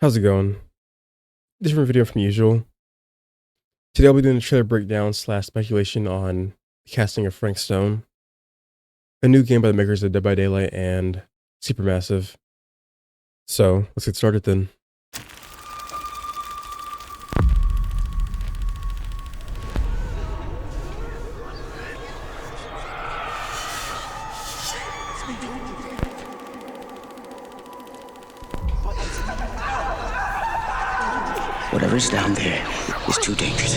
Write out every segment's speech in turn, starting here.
How's it going? Different video from usual. Today I'll be doing a trailer breakdown slash speculation on the casting of Frank Stone, a new game by the makers of Dead by Daylight and Supermassive. So let's get started then. Whatever's down there is too dangerous.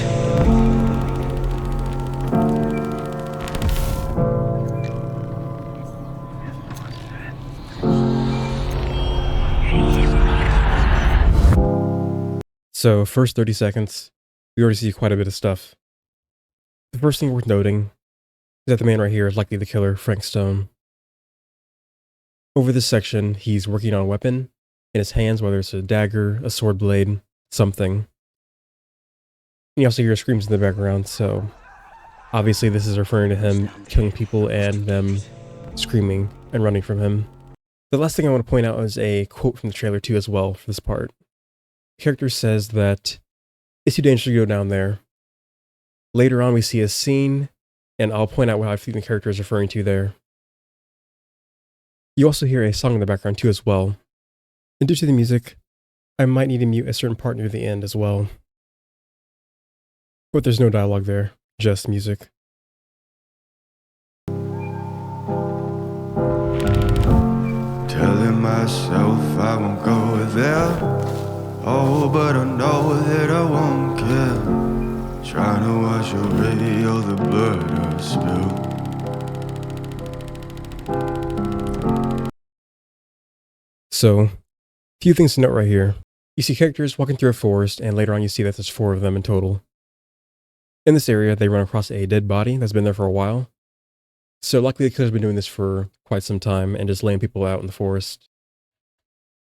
So first 30 seconds, we already see quite a bit of stuff. The first thing worth noting is that the man right here is likely the killer, Frank Stone. Over this section, he's working on a weapon in his hands, whether it's a dagger, a sword blade, something. And you also hear screams in the background, so obviously this is referring to him killing people and them screaming and running from him. The last thing I want to point out is a quote from the trailer too as well for this part. The character says that it's too dangerous to go down there. Later on we see a scene, and I'll point out what I think the character is referring to there. You also hear a song in the background too as well. And due to the music, I might need to mute a certain part near the end as well. But there's no dialogue there, just music. Telling myself I won't go there. Oh, but I know that I won't care. Trying to wash away all the blood I spilled. So, few things to note right here. You see characters walking through a forest, and later on you see that there's 4 of them in total. In this area, they run across a dead body that's been there for a while. So likely the killer's been doing this for quite some time and just laying people out in the forest.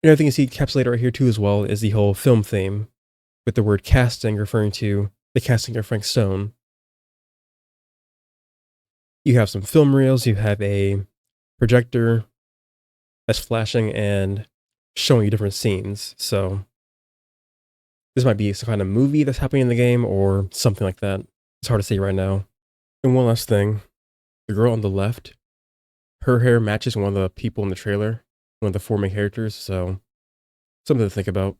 Another thing you see encapsulated right here too as well is the whole film theme, with the word casting referring to the casting of Frank Stone. You have some film reels, you have a projector that's flashing and showing you different scenes, so this might be some kind of movie that's happening in the game or something like that. It's hard to say right now. And one last thing, the girl on the left, her hair matches one of the people in the trailer, one of the 4 main characters, so something to think about.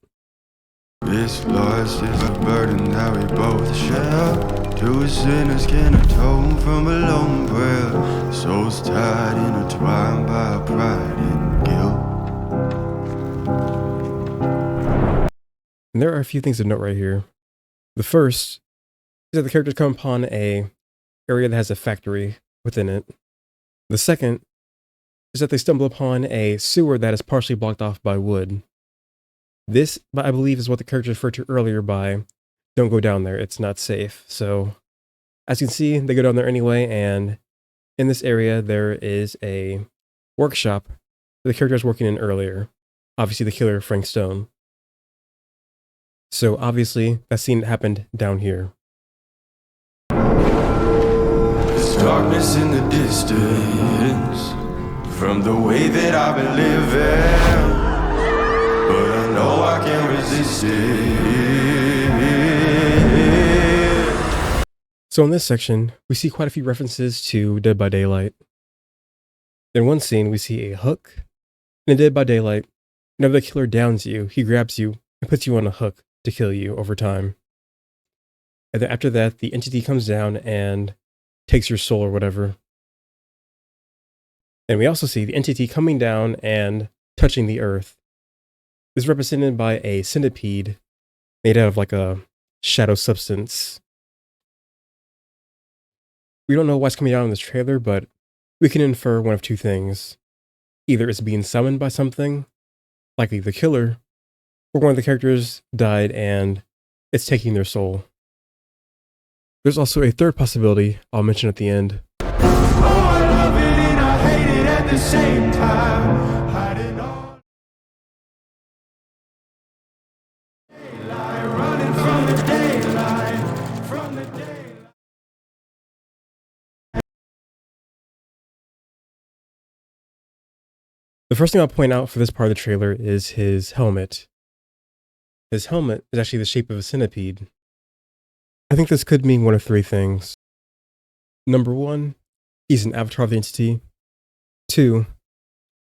This loss is a burden that we both share. 2 sinners can atone from a lone prayer. Souls tied, intertwined by pride and guilt. And there are a few things to note right here. The first is that the characters come upon a area that has a factory within it. The second is that they stumble upon a sewer that is partially blocked off by wood. This, I believe, is what the characters referred to earlier by, don't go down there, it's not safe. So, as you can see, they go down there anyway, and in this area there is a workshop that the character was working in earlier. Obviously the killer, Frank Stone. So obviously, that scene happened down here. There's darkness in the distance from the way that I've been living, but I know I can't resist it. So in this section, we see quite a few references to Dead by Daylight. In one scene, we see a hook. In Dead by Daylight, whenever the killer downs you, he grabs you and puts you on a hook to kill you over time. And then after that, the entity comes down and takes your soul or whatever. And we also see the entity coming down and touching the earth. This is represented by a centipede made out of like a shadow substance. We don't know what's coming out in this trailer, but we can infer one of 2 things. Either it's being summoned by something, likely the killer, or one of the characters died and it's taking their soul. There's also a third possibility I'll mention at the end. Oh, I love it and I hate it at the same time. Hiding all daylight, running from the daylight, from the daylight. The first thing I'll point out for this part of the trailer is his helmet. his helmet is actually the shape of a centipede. I think this could mean one of three things. Number one, he's an avatar of the entity. Two,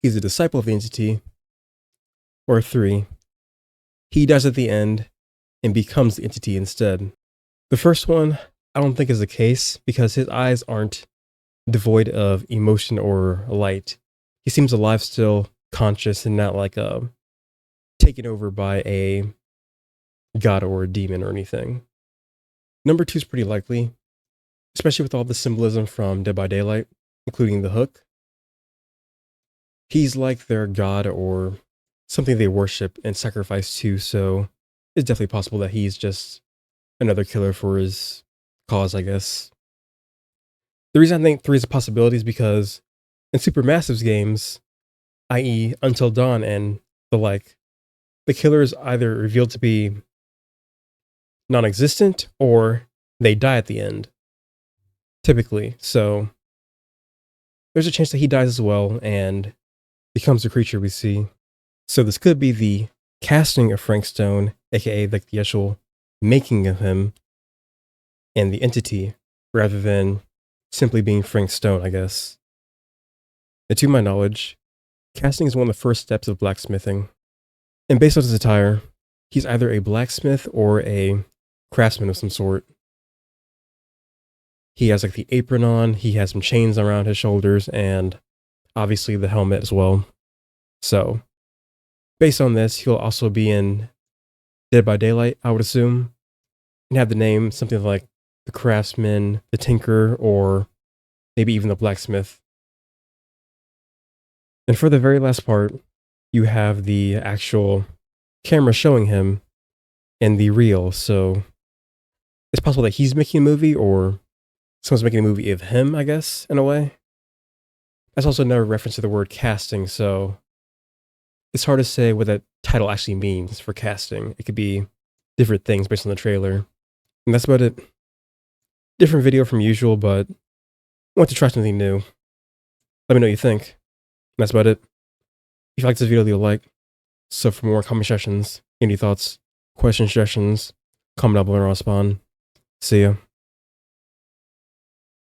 he's a disciple of the entity. Or three, he dies at the end and becomes the entity instead. The first one, I don't think is the case because his eyes aren't devoid of emotion or light. He seems alive still, conscious, and not like taken over by a god or a demon or anything. Number two is pretty likely, especially with all the symbolism from Dead by Daylight, including the hook. He's like their god or something they worship and sacrifice to, so it's definitely possible that he's just another killer for his cause, I guess. The reason I think 3 is a possibility is because in Supermassive's games, i.e. Until Dawn and the like, the killer is either revealed to be non-existent or they die at the end, typically. So there's a chance that he dies as well and becomes the creature we see. So this could be the casting of Frank Stone, aka like the actual making of him and the entity, rather than simply being Frank Stone, I guess. And to my knowledge, casting is one of the first steps of blacksmithing. And based on his attire, he's either a blacksmith or a craftsman of some sort. He has like the apron on, he has some chains around his shoulders, and obviously the helmet as well. So, based on this, he'll also be in Dead by Daylight, I would assume, and have the name something like the Craftsman, the Tinker, or maybe even the Blacksmith. And for the very last part, you have the actual camera showing him and the reel. So it's possible that he's making a movie or someone's making a movie of him, I guess, in a way. That's also another reference to the word casting, so it's hard to say what that title actually means for casting. It could be different things based on the trailer. And that's about it. Different video from usual, but I want to try something new. Let me know what you think. And that's about it. If you like this video, leave a like. So for more comment sessions, any thoughts, questions, suggestions, comment down below and I'll respond. See ya.